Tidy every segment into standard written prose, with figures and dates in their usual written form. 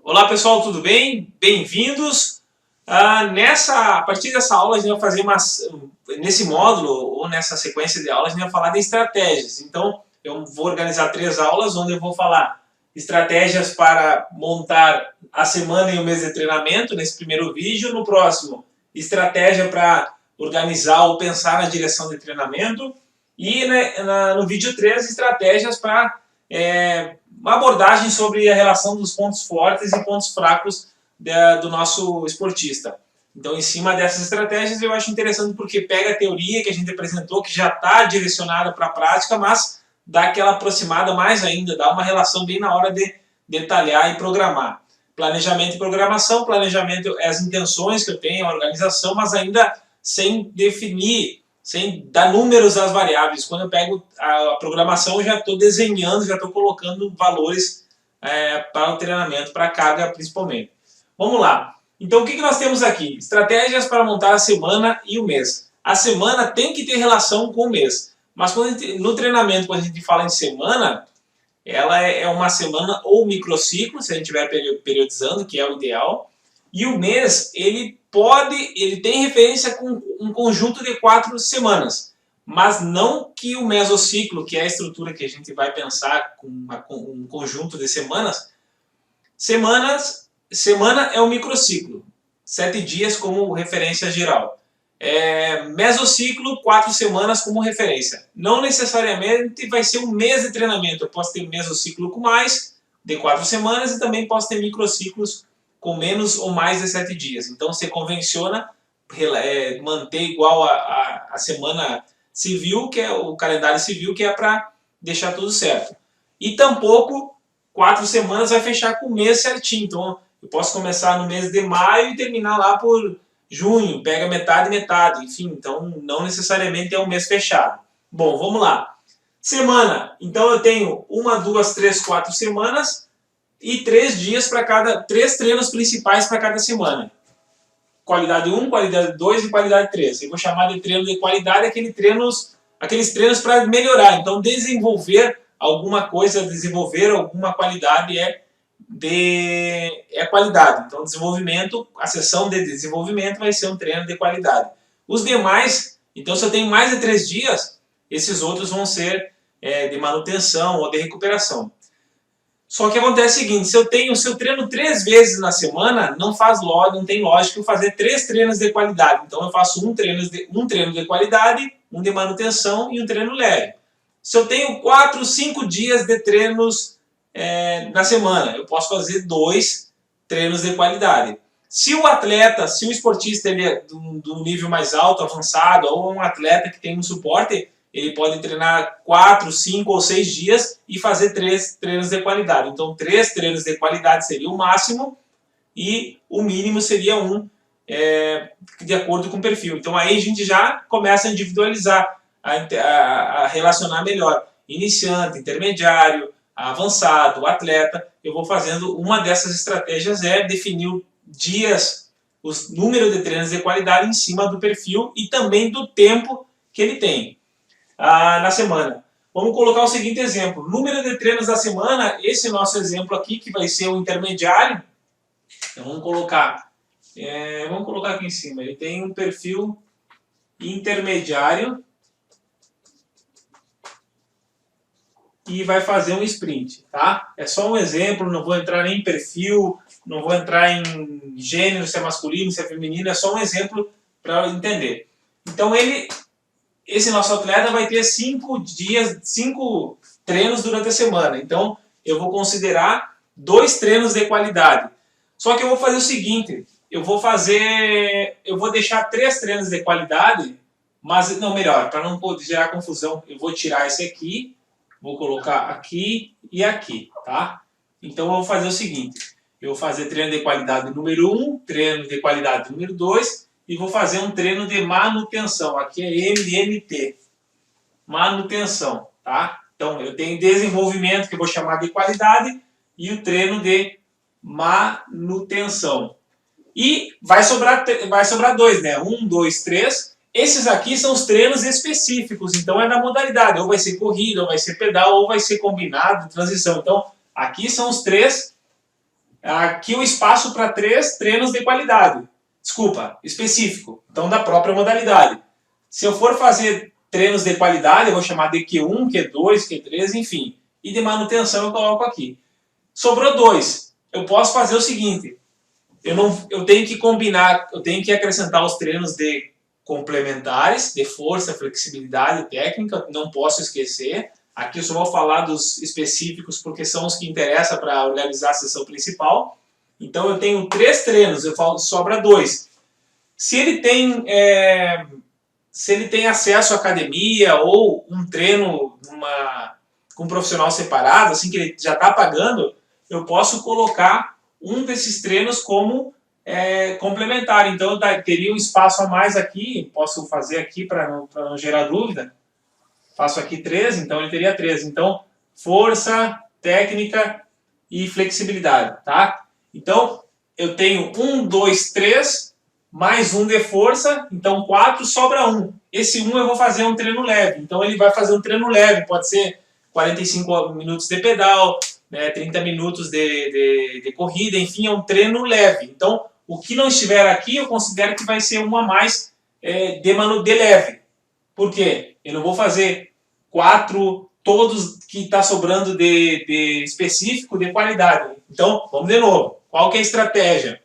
Olá pessoal, tudo bem? Bem-vindos. A partir dessa aula a gente vai fazer nesse módulo ou nessa sequência de aulas a gente vai falar de estratégias. Então eu vou organizar 3 aulas onde eu vou falar estratégias para montar a semana e o mês de treinamento nesse primeiro vídeo. No próximo, estratégia para organizar ou pensar na direção de treinamento. E no vídeo 3, estratégias para uma abordagem sobre a relação dos pontos fortes e pontos fracos do nosso esportista. Então, em cima dessas estratégias, eu acho interessante porque pega a teoria que a gente apresentou, que já está direcionada para a prática, mas dá aquela aproximada mais ainda, dá uma relação bem na hora de detalhar e programar. Planejamento e programação, planejamento é as intenções que eu tenho, a organização, mas ainda sem definir, sem dar números às variáveis. Quando eu pego a programação, eu já estou desenhando, já estou colocando valores para o treinamento, para a carga principalmente. Vamos lá. Então, o que nós temos aqui? Estratégias para montar a semana e o mês. A semana tem que ter relação com o mês. Mas no treinamento, quando a gente fala em semana, ela é uma semana ou microciclo, se a gente estiver periodizando, que é o ideal. E o mês, ele tem referência com um conjunto de 4 semanas. Mas não que o mesociclo, que é a estrutura que a gente vai pensar com um conjunto de semanas. Semana é um microciclo, 7 dias como referência geral. Mesociclo, 4 semanas como referência. Não necessariamente vai ser um mês de treinamento. Eu posso ter mesociclo com mais de 4 semanas e também posso ter microciclos com menos ou mais de 7 dias. Então você convenciona manter igual a semana civil, que é o calendário civil, que é para deixar tudo certo. E tampouco 4 semanas vai fechar com o mês certinho. Então eu posso começar no mês de maio e terminar lá por junho, pega metade e metade, enfim, então não necessariamente é um mês fechado. Bom, vamos lá. Semana, então eu tenho 1, 2, 3, 4 semanas e 3 dias para 3 treinos principais para cada semana. Qualidade 1, qualidade 2 e qualidade 3. Eu vou chamar de treino de qualidade aqueles treinos para melhorar. Então, desenvolver alguma coisa, desenvolver alguma qualidade é qualidade. Então, desenvolvimento, a sessão de desenvolvimento vai ser um treino de qualidade. Os demais, então, se eu tenho mais de 3 dias, esses outros vão ser de manutenção ou de recuperação. Só que acontece o seguinte, se eu treino 3 vezes na semana, não tem lógica eu fazer 3 treinos de qualidade. Então eu faço um treino de qualidade, um de manutenção e um treino leve. Se eu tenho 4, 5 dias de treinos na semana, eu posso fazer 2 treinos de qualidade. Se o esportista ele é de um nível mais alto, avançado, ou um atleta que tem um suporte, ele pode treinar 4, 5 ou 6 dias e fazer 3 treinos de qualidade. Então, 3 treinos de qualidade seria o máximo e o mínimo seria um de acordo com o perfil. Então, aí a gente já começa a individualizar, a relacionar melhor. Iniciante, intermediário, avançado, atleta. Eu vou fazendo, uma dessas estratégias é definir dias, os números de treinos de qualidade em cima do perfil e também do tempo que ele tem na semana. Vamos colocar o seguinte exemplo. Número de treinos da semana, esse nosso exemplo aqui, que vai ser o intermediário. Então vamos colocar aqui em cima. Ele tem um perfil intermediário e vai fazer um sprint, tá? É só um exemplo, não vou entrar nem em perfil, não vou entrar em gênero, se é masculino, se é feminino, é só um exemplo para entender. Então esse nosso atleta vai ter 5 treinos durante a semana. Então, eu vou considerar 2 treinos de qualidade. Só que eu vou fazer o seguinte, eu vou deixar 3 treinos de qualidade, mas, não, melhor, para não gerar confusão, eu vou tirar esse aqui, vou colocar aqui e aqui, tá? Então, eu vou fazer o seguinte, eu vou fazer treino de qualidade número 1, treino de qualidade número 2, e vou fazer um treino de manutenção. Aqui é MNT. Manutenção, tá? Então, eu tenho desenvolvimento, que eu vou chamar de qualidade, e o treino de manutenção. E vai sobrar 2, né? 1, 2, 3. Esses aqui são os treinos específicos, então é da modalidade. Ou vai ser corrida, ou vai ser pedal, ou vai ser combinado, transição. Então, aqui são os 3 Aqui o espaço para 3 treinos de qualidade. Desculpa, específico. Então, da própria modalidade. Se eu for fazer treinos de qualidade, eu vou chamar de Q1, Q2, Q3, enfim. E de manutenção eu coloco aqui. Sobrou 2. Eu posso fazer o seguinte. Eu tenho que combinar, eu tenho que acrescentar os treinos de complementares, de força, flexibilidade e técnica, não posso esquecer. Aqui eu só vou falar dos específicos porque são os que interessam para organizar a sessão principal. Então eu tenho 3 treinos, eu falo, sobra 2. Se ele tem acesso à academia ou um treino com um profissional separado, assim que ele já está pagando, eu posso colocar um desses treinos como complementar. Então eu teria um espaço a mais aqui, posso fazer aqui para não gerar dúvida. Faço aqui 3, então ele teria 3. Então, força, técnica e flexibilidade, tá? Então, eu tenho 1, 2, 3, mais 1 de força, então 4, sobra 1. Esse 1 eu vou fazer um treino leve. Então, ele vai fazer um treino leve, pode ser 45 minutos de pedal, né, 30 minutos de corrida, enfim, é um treino leve. Então, o que não estiver aqui, eu considero que vai ser um a mais de leve. Por quê? Eu não vou fazer 4, todos que está sobrando de específico, de qualidade. Então, vamos de novo. Qual que é a estratégia?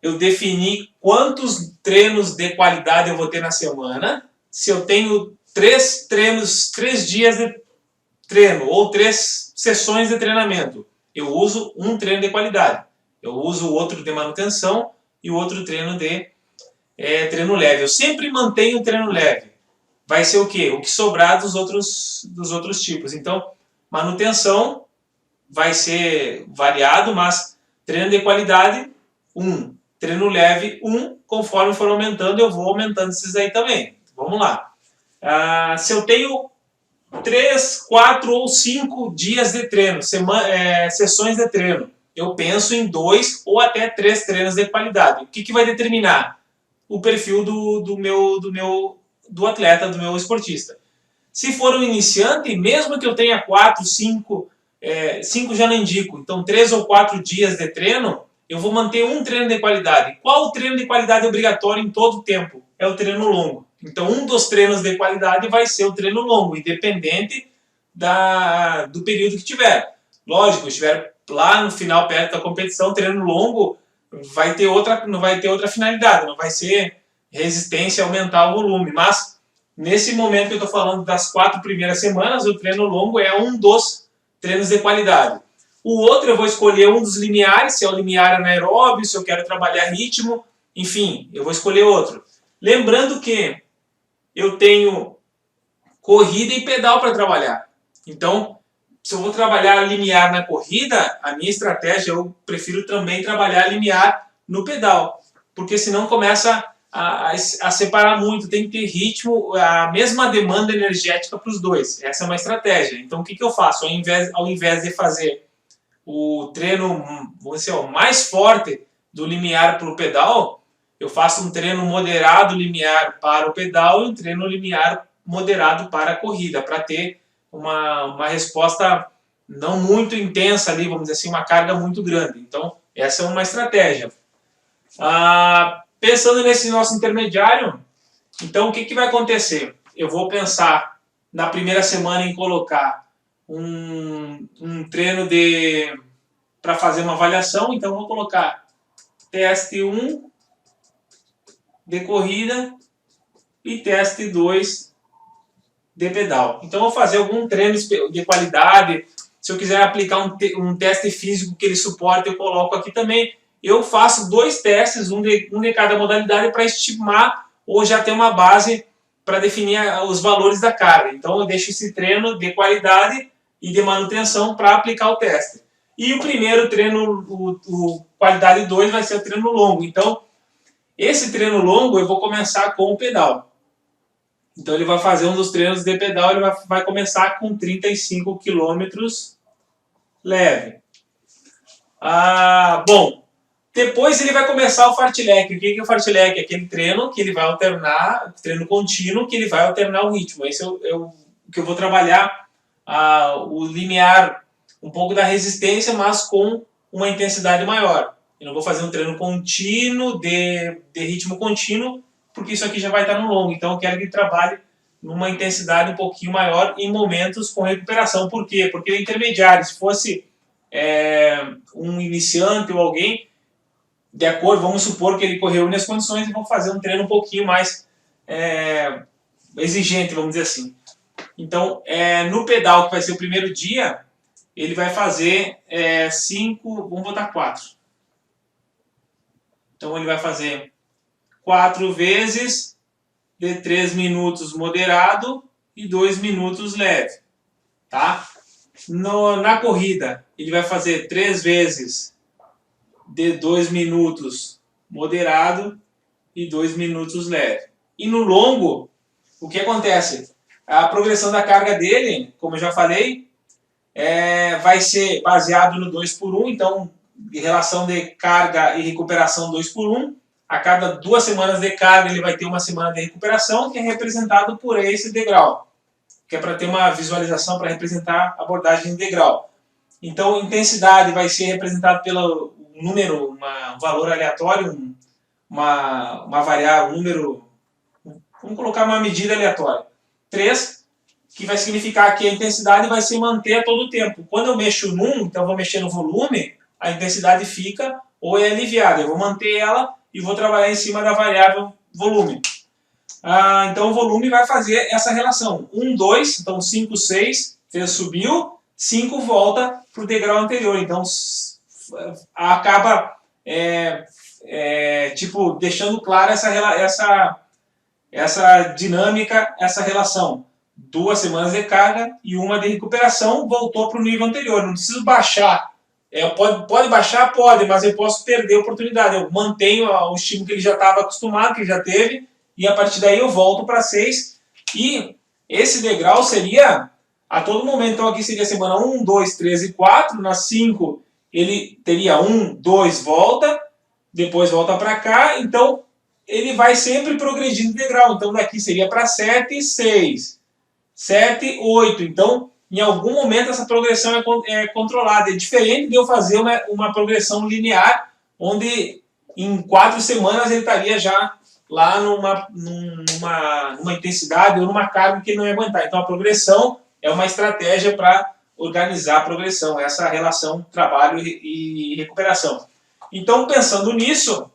Eu defini quantos treinos de qualidade eu vou ter na semana. Se eu tenho 3 treinos, 3 dias de treino ou 3 sessões de treinamento, eu uso um treino de qualidade. Eu uso o outro de manutenção e o outro treino de treino leve. Eu sempre mantenho o treino leve. Vai ser o quê? O que sobrar dos outros tipos. Então, manutenção vai ser variado, mas treino de qualidade, 1. Treino leve, 1. Conforme for aumentando, eu vou aumentando esses aí também. Vamos lá. Se eu tenho 3, 4 ou 5 dias de treino, sessões de treino, eu penso em 2 ou até 3 treinos de qualidade. O que vai determinar? O perfil do atleta, do meu esportista. Se for um iniciante, mesmo que eu tenha 4, 5, 5 já não indico, então 3 ou 4 dias de treino, eu vou manter um treino de qualidade. Qual o treino de qualidade obrigatório em todo o tempo? É o treino longo. Então um dos treinos de qualidade vai ser o treino longo, independente do período que tiver. Lógico, se estiver lá no final, perto da competição, treino longo não vai ter outra finalidade, não vai ser resistência, aumentar o volume. Mas, nesse momento que eu estou falando das 4 primeiras semanas, o treino longo é um dos treinos de qualidade. O outro eu vou escolher um dos limiares, se é o limiar anaeróbio, se eu quero trabalhar ritmo, enfim, eu vou escolher outro. Lembrando que eu tenho corrida e pedal para trabalhar. Então, se eu vou trabalhar limiar na corrida, a minha estratégia, eu prefiro também trabalhar limiar no pedal, porque senão começa a separar muito, tem que ter ritmo, a mesma demanda energética para os dois. Essa é uma estratégia. Então, o que eu faço? Ao invés de fazer o treino, vamos dizer, o mais forte do limiar para o pedal, eu faço um treino moderado limiar para o pedal e um treino limiar moderado para a corrida, para ter uma resposta não muito intensa ali, vamos dizer assim, uma carga muito grande. Então, essa é uma estratégia. Pensando nesse nosso intermediário, então o que vai acontecer? Eu vou pensar na primeira semana em colocar um treino para fazer uma avaliação, então vou colocar teste 1 de corrida e teste 2 de pedal. Então vou fazer algum treino de qualidade. Se eu quiser aplicar um teste físico que ele suporta, eu coloco aqui também. Eu faço 2 testes, um de cada modalidade, para estimar ou já ter uma base para definir os valores da carga. Então eu deixo esse treino de qualidade e de manutenção para aplicar o teste. E o primeiro treino, o qualidade 2, vai ser o treino longo. Então, esse treino longo eu vou começar com o pedal. Então ele vai fazer um dos treinos de pedal, ele vai começar com 35 km leve. Bom, depois ele vai começar o fartlek. O que é o fartlek? É aquele treino que ele vai alternar, treino contínuo, que ele vai alternar o ritmo. Esse é o que eu vou trabalhar, o limiar, um pouco da resistência, mas com uma intensidade maior. Eu não vou fazer um treino contínuo, de ritmo contínuo, porque isso aqui já vai estar no longo. Então eu quero que ele trabalhe numa intensidade um pouquinho maior em momentos com recuperação. Por quê? Porque o intermediário, se fosse um iniciante ou alguém, de acordo, vamos supor que ele correu nas condições e vão fazer um treino um pouquinho mais exigente, vamos dizer assim. Então, no pedal, que vai ser o primeiro dia, ele vai fazer 5, vamos botar 4. Então, ele vai fazer 4 vezes de 3 minutos moderado e 2 minutos leve. Tá? Na corrida, ele vai fazer 3 vezes de 2 minutos moderado e 2 minutos leve. E no longo, o que acontece? A progressão da carga dele, como eu já falei, vai ser baseado no 2x1, então, em relação de carga e recuperação 2x1. A cada 2 semanas de carga, ele vai ter uma semana de recuperação, que é representado por esse degrau, que é para ter uma visualização, para representar a abordagem degrau. Então, intensidade vai ser representada pelo número, um valor aleatório, uma variável, um número, vamos colocar uma medida aleatória. 3, que vai significar que a intensidade vai se manter a todo tempo. Quando eu mexo num, então eu vou mexer no volume, a intensidade fica ou é aliviada. Eu vou manter ela e vou trabalhar em cima da variável volume. Então o volume vai fazer essa relação. 1, 2, então 5, 6, subiu, 5 volta para o degrau anterior. Então acaba tipo, deixando clara essa dinâmica, essa relação. 2 semanas de carga e 1 de recuperação, voltou para o nível anterior. Não preciso baixar. Pode baixar? Pode, mas eu posso perder a oportunidade. Eu mantenho o estímulo que ele já estava acostumado, que ele já teve, e a partir daí eu volto para 6. E esse degrau seria a todo momento. Então aqui seria semana 1, 2, 3 e 4. Na 5 ele teria 1, 2, volta. Depois volta para cá. Então ele vai sempre progredindo degrau. Então daqui seria para 7, 6. 7, 8. Então, em algum momento, essa progressão é controlada. É diferente de eu fazer uma progressão linear, onde em 4 semanas ele estaria já lá numa intensidade ou numa carga que ele não ia aguentar. Então, a progressão é uma estratégia para organizar a progressão, essa relação trabalho e recuperação. Então, pensando nisso,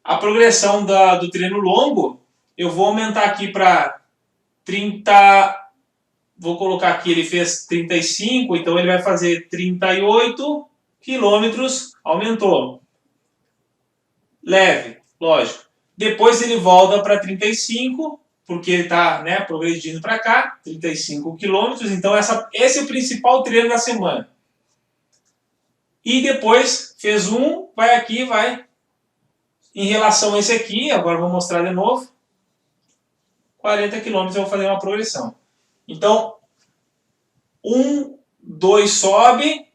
a progressão do treino longo, eu vou aumentar aqui para 30, vou colocar aqui, ele fez 35, então ele vai fazer 38 quilômetros, aumentou. Leve, lógico. Depois ele volta para 35, porque ele está progredindo para cá, 35 quilômetros, então esse é o principal treino da semana. E depois fez vai aqui, vai. Em relação a esse aqui, agora eu vou mostrar de novo. 40 quilômetros eu vou fazer uma progressão. Então, 1, 2 sobe,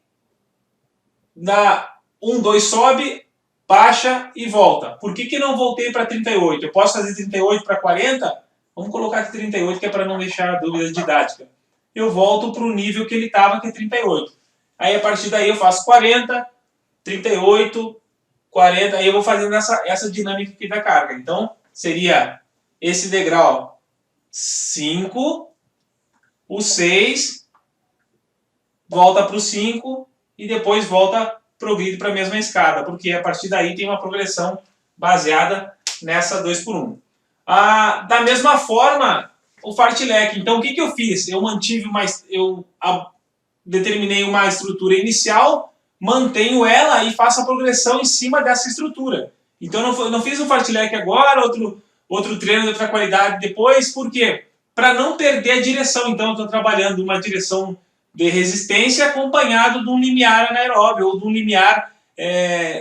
1, 2 sobe, baixa e volta. Por que não voltei para 38? Eu posso fazer 38 para 40? Vamos colocar aqui 38, que é para não deixar dúvidas didáticas. Eu volto para o nível que ele estava, que é 38. Aí, a partir daí, eu faço 40, 38, 40, aí eu vou fazendo essa dinâmica aqui da carga. Então, seria esse degrau 5, o 6, volta para o 5 e depois progride para a mesma escada, porque a partir daí tem uma progressão baseada nessa 2x1. Da mesma forma, o fartlek. Então, o que eu fiz? Eu determinei uma estrutura inicial, mantenho ela e faço a progressão em cima dessa estrutura. Então, não fiz um fartlek agora, outro treino de outra qualidade depois. Por quê? Para não perder a direção. Então, eu estou trabalhando uma direção de resistência acompanhado de um limiar anaeróbio, ou de um limiar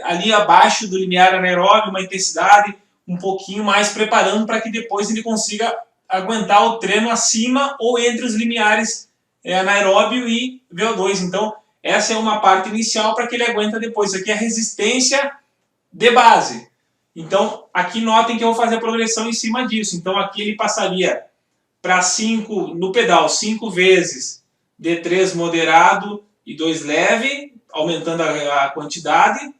ali abaixo do limiar anaeróbio, uma intensidade um pouquinho mais, preparando para que depois ele consiga aguentar o treino acima ou entre os limiares anaeróbio e VO2. Então, essa é uma parte inicial para que ele aguenta depois. Isso aqui é a resistência de base. Então, aqui notem que eu vou fazer a progressão em cima disso. Então, aqui ele passaria para 5, no pedal, 5 vezes D3 moderado e 2 leve. aumentando a quantidade.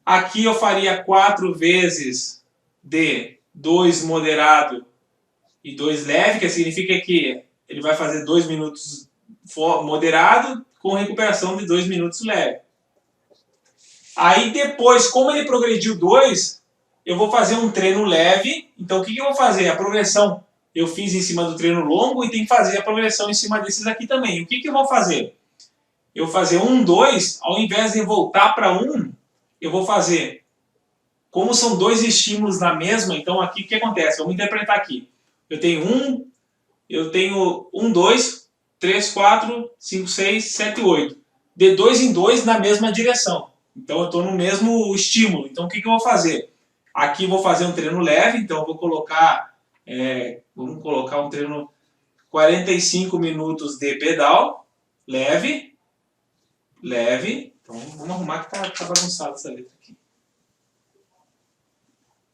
Aqui eu faria 4 vezes de 2 moderado e 2 leve, que significa que ele vai fazer 2 minutos moderado com recuperação de 2 minutos leve. Aí depois, como ele progrediu 2, eu vou fazer um treino leve. Então o que eu vou fazer? A progressão eu fiz em cima do treino longo e tem que fazer a progressão em cima desses aqui também. O que eu vou fazer? Eu vou fazer 1, 2, ao invés de voltar para 1, eu vou fazer, como são 2 estímulos na mesma, então aqui o que acontece? Vamos interpretar aqui. Eu tenho 1, 2, 3, 4, 5, 6, 7, 8. De 2 em 2 na mesma direção. Então eu estou no mesmo estímulo. Então o que eu vou fazer? Aqui eu vou fazer um treino leve, então eu vou colocar, vamos colocar um treino 45 minutos de pedal, leve. Então vamos arrumar que tá bagunçado essa letra aqui.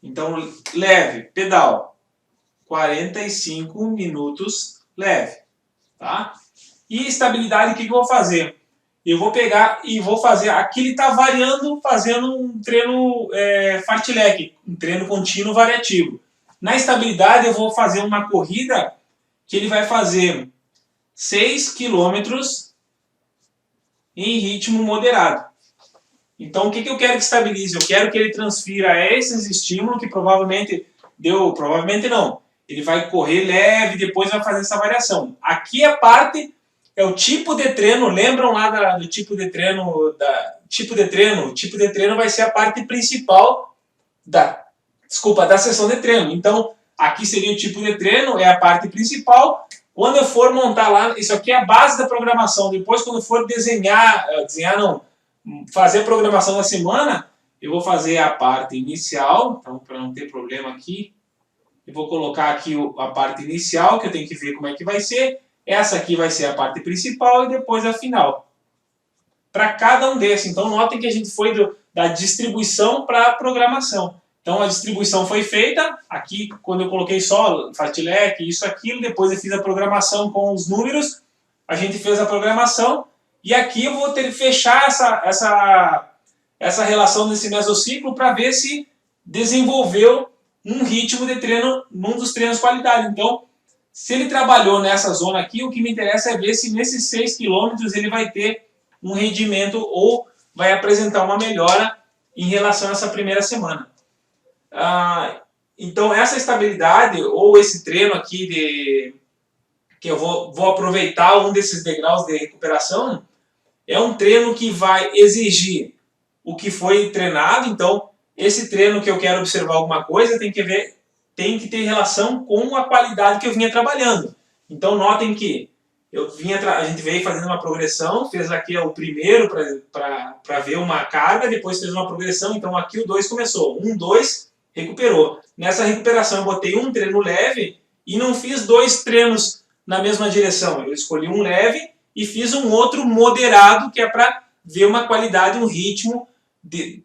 Então, leve, pedal, 45 minutos leve, tá? E estabilidade, o que eu vou fazer? Eu vou pegar e vou fazer, aqui ele está variando, fazendo um treino fartlek, um treino contínuo variativo. Na estabilidade eu vou fazer uma corrida que ele vai fazer 6 km em ritmo moderado. Então o que eu quero que estabilize? Eu quero que ele transfira esses estímulos que provavelmente não. Ele vai correr leve, depois vai fazer essa variação. Aqui a parte é o tipo de treino, lembram lá do tipo de treino, tipo de treino vai ser a parte principal da sessão de treino. Então, aqui seria o tipo de treino, é a parte principal. Quando eu for montar lá, isso aqui é a base da programação. Depois, quando eu for fazer a programação da semana, eu vou fazer a parte inicial, então, para não ter problema aqui, eu vou colocar aqui a parte inicial, que eu tenho que ver como é que vai ser. Essa aqui vai ser a parte principal e depois a final. Para cada um desses. Então, notem que a gente foi da distribuição para a programação. Então, a distribuição foi feita. Aqui, quando eu coloquei só fartlek, isso, aquilo, depois eu fiz a programação com os números. A gente fez a programação. E aqui eu vou ter que fechar essa relação desse mesociclo para ver se desenvolveu um ritmo de treino num dos treinos de qualidade. Então, se ele trabalhou nessa zona aqui, o que me interessa é ver se nesses 6 km ele vai ter um rendimento ou vai apresentar uma melhora em relação a essa primeira semana. Então, essa estabilidade ou esse treino aqui que eu vou aproveitar um desses degraus de recuperação, é um treino que vai exigir o que foi treinado. Então, esse treino que eu quero observar alguma coisa tem que ter relação com a qualidade que eu vinha trabalhando. Então, notem que a gente veio fazendo uma progressão, fez aqui o primeiro para ver uma carga, depois fez uma progressão. Então, aqui o 2 começou. 1, 2, recuperou. Nessa recuperação, eu botei um treino leve e não fiz 2 treinos na mesma direção. Eu escolhi um leve e fiz um outro moderado, que é para ver uma qualidade, um ritmo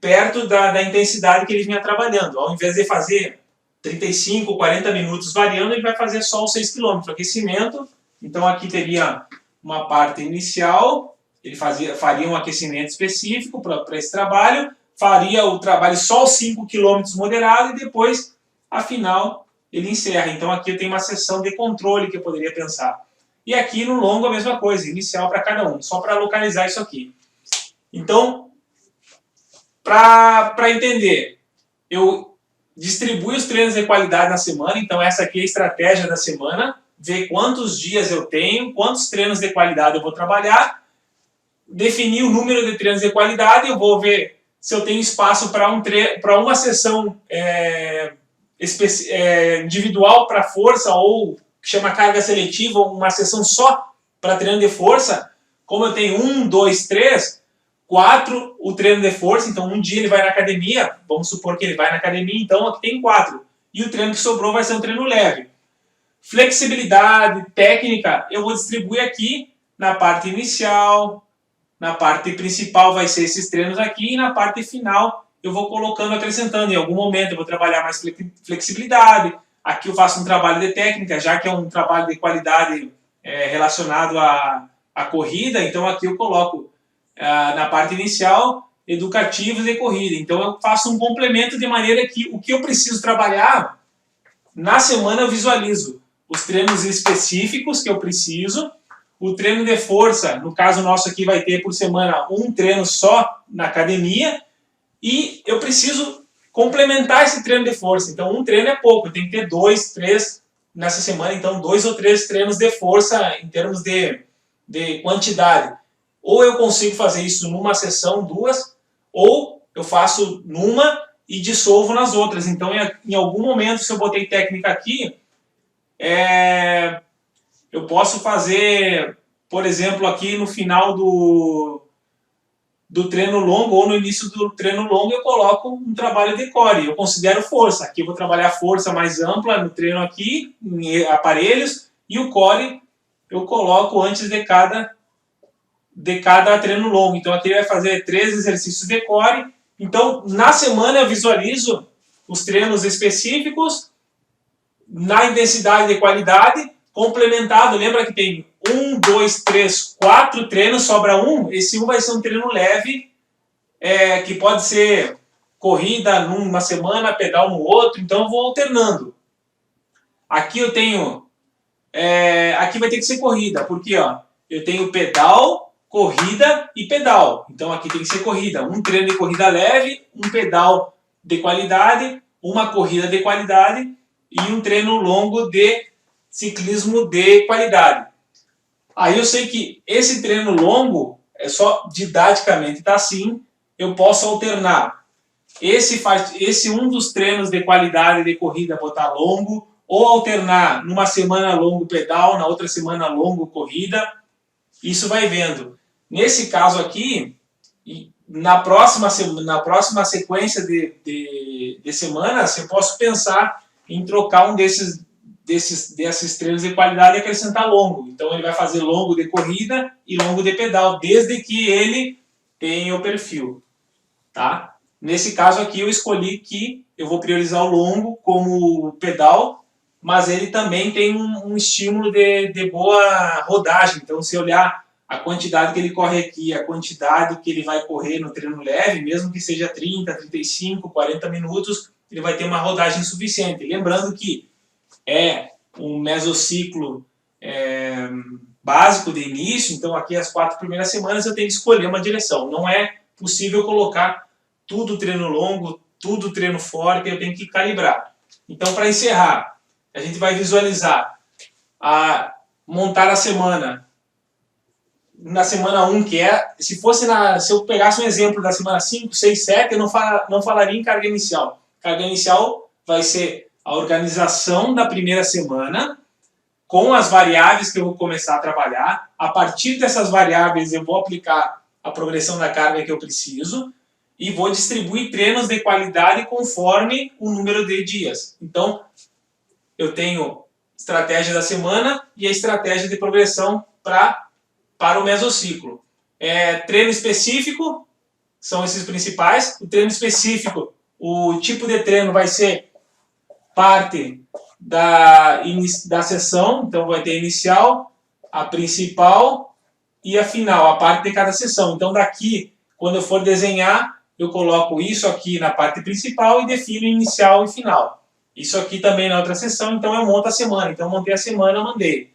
perto da intensidade que ele vinha trabalhando. Ao invés de fazer 35, 40 minutos variando, ele vai fazer só os 6 km, aquecimento. Então aqui teria uma parte inicial, ele faria um aquecimento específico para esse trabalho, faria o trabalho só os 5 km moderado e depois, a final, ele encerra. Então aqui eu tenho uma sessão de controle que eu poderia pensar. E aqui no longo a mesma coisa, inicial para cada um, só para localizar isso aqui. Então, para entender, eu distribuo os treinos de qualidade na semana. Então essa aqui é a estratégia da semana, ver quantos dias eu tenho, quantos treinos de qualidade eu vou trabalhar, definir o número de treinos de qualidade. Eu vou ver se eu tenho espaço para uma sessão individual para força, ou que chama carga seletiva, uma sessão só para treino de força. Como eu tenho 1, 2, 3, 4 o treino de força, então um dia ele vai na academia, vamos supor que ele vai na academia, então aqui tem 4. E o treino que sobrou vai ser um treino leve. Flexibilidade, técnica, eu vou distribuir aqui na parte inicial, na parte principal vai ser esses treinos aqui, e na parte final eu vou colocando, acrescentando. Em algum momento eu vou trabalhar mais flexibilidade, aqui eu faço um trabalho de técnica, já que é um trabalho de qualidade relacionado à corrida, então aqui eu coloco na parte inicial, educativos e corrida. Então eu faço um complemento de maneira que o que eu preciso trabalhar, na semana eu visualizo os treinos específicos que eu preciso, o treino de força, no caso nosso aqui vai ter por semana um treino só na academia, e eu preciso complementar esse treino de força. Então um treino é pouco, eu tenho que ter 2, 3 nessa semana, então 2 ou 3 treinos de força em termos de quantidade. Ou eu consigo fazer isso numa sessão, 2, ou eu faço numa e dissolvo nas outras. Então, em algum momento, se eu botei técnica aqui, eu posso fazer, por exemplo, aqui no final do treino longo ou no início do treino longo, eu coloco um trabalho de core. Eu considero força. Aqui eu vou trabalhar força mais ampla no treino aqui, em aparelhos, e o core eu coloco antes de cada treino longo. Então aqui ele vai fazer 3 exercícios de core. Então na semana eu visualizo os treinos específicos na intensidade e qualidade, complementado. Lembra que tem 1, 2, 3, 4 treinos, sobra um. Esse um vai ser um treino leve, que pode ser corrida numa semana, pedal no outro. Então eu vou alternando. Aqui eu tenho, aqui vai ter que ser corrida, porque ó, eu tenho pedal, corrida e pedal. Então aqui tem que ser corrida. Um treino de corrida leve, um pedal de qualidade, uma corrida de qualidade e um treino longo de ciclismo de qualidade. Aí eu sei que esse treino longo, é só didaticamente tá assim, eu posso alternar. Esse um dos treinos de qualidade de corrida botar longo, ou alternar numa semana longo pedal, na outra semana longo corrida. Isso vai vendo. Nesse caso aqui, na próxima sequência de semanas, eu posso pensar em trocar um desses treinos de qualidade e acrescentar longo. Então ele vai fazer longo de corrida e longo de pedal, desde que ele tenha o perfil. Tá? Nesse caso aqui eu escolhi que eu vou priorizar o longo como pedal, mas ele também tem um estímulo de boa rodagem. Então se olhar a quantidade que ele corre aqui, a quantidade que ele vai correr no treino leve, mesmo que seja 30, 35, 40 minutos, ele vai ter uma rodagem suficiente. Lembrando que é um mesociclo básico de início, então aqui as 4 primeiras semanas eu tenho que escolher uma direção. Não é possível colocar tudo treino longo, tudo treino forte, eu tenho que calibrar. Então, para encerrar, a gente vai visualizar, montar a semana. Na semana 1, que se eu pegasse um exemplo da semana 5, 6, 7, eu não falaria em carga inicial. Carga inicial vai ser a organização da primeira semana, com as variáveis que eu vou começar a trabalhar. A partir dessas variáveis eu vou aplicar a progressão da carga que eu preciso e vou distribuir treinos de qualidade conforme o número de dias. Então, eu tenho estratégia da semana e a estratégia de progressão para o mesociclo. Treino específico, são esses principais. O treino específico, o tipo de treino vai ser parte da sessão, então vai ter a inicial, a principal e a final, a parte de cada sessão. Então daqui, quando eu for desenhar, eu coloco isso aqui na parte principal e defino inicial e final. Isso aqui também na outra sessão, então eu monto a semana. Então eu montei a semana, eu mandei.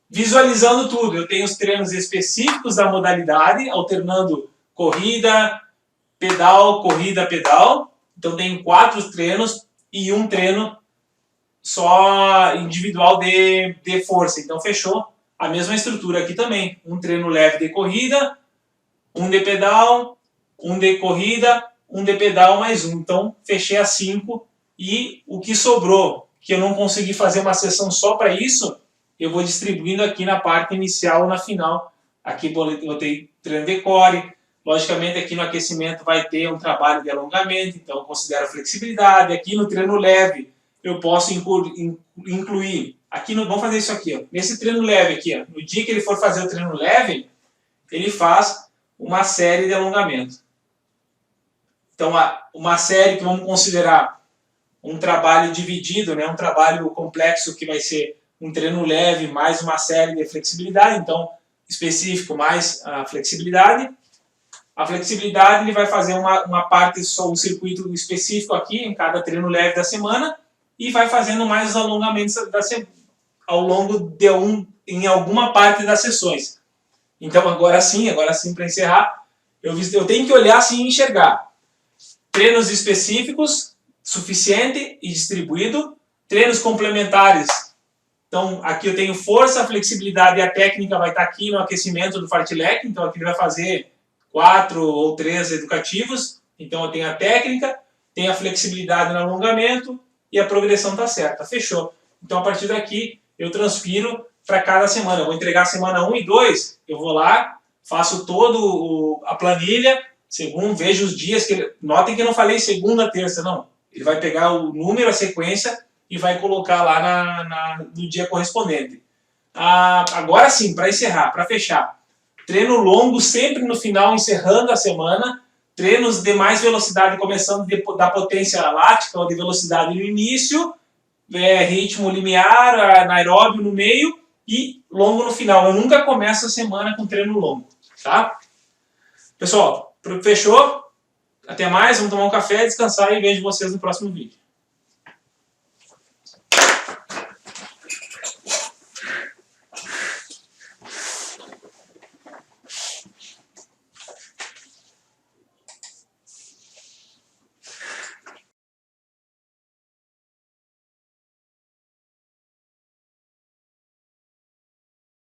Visualizando tudo, eu tenho os treinos específicos da modalidade, alternando corrida, pedal, corrida, pedal. Então tenho 4 treinos e um treino só individual de força. Então fechou a mesma estrutura aqui também. Um treino leve de corrida, um de pedal, um de corrida, um de pedal mais um. Então fechei a 5 e o que sobrou, que eu não consegui fazer uma sessão só para isso, eu vou distribuindo aqui na parte inicial ou na final. Aqui botei treino de core. Logicamente aqui no aquecimento vai ter um trabalho de alongamento, então eu considero flexibilidade. Aqui no treino leve eu posso incluir, vamos fazer isso aqui, ó. Nesse treino leve aqui, ó, no dia que ele for fazer o treino leve, ele faz uma série de alongamento. Então uma série que vamos considerar um trabalho dividido, né, um trabalho complexo que vai ser um treino leve mais uma série de flexibilidade, então específico mais a flexibilidade. A flexibilidade, ele vai fazer uma parte só, um circuito específico aqui, em cada treino leve da semana, e vai fazendo mais os alongamentos ao longo em alguma parte das sessões. Então, agora sim, para encerrar, eu tenho que olhar assim e enxergar. Treinos específicos, suficiente e distribuído. Treinos complementares. Então, aqui eu tenho força, flexibilidade e a técnica vai estar aqui no aquecimento do fartlek. Então, aqui ele vai fazer 4 ou 3 educativos. Então, eu tenho a técnica, tenho a flexibilidade no alongamento e a progressão está certa. Fechou. Então, a partir daqui, eu transfiro para cada semana. Eu vou entregar semana 1 e 2, eu vou lá, faço toda a planilha, segundo, vejo os dias que ele... Notem que eu não falei segunda, terça, não. Ele vai pegar o número, a sequência e vai colocar lá no dia correspondente. Agora sim, para encerrar, para fechar. Treino longo sempre no final, encerrando a semana. Treinos de mais velocidade, começando da potência lática ou de velocidade no início. Ritmo limiar, anaeróbio no meio e longo no final. Eu nunca começo a semana com treino longo. Tá? Pessoal, fechou? Até mais, vamos tomar um café, descansar e vejo vocês no próximo vídeo.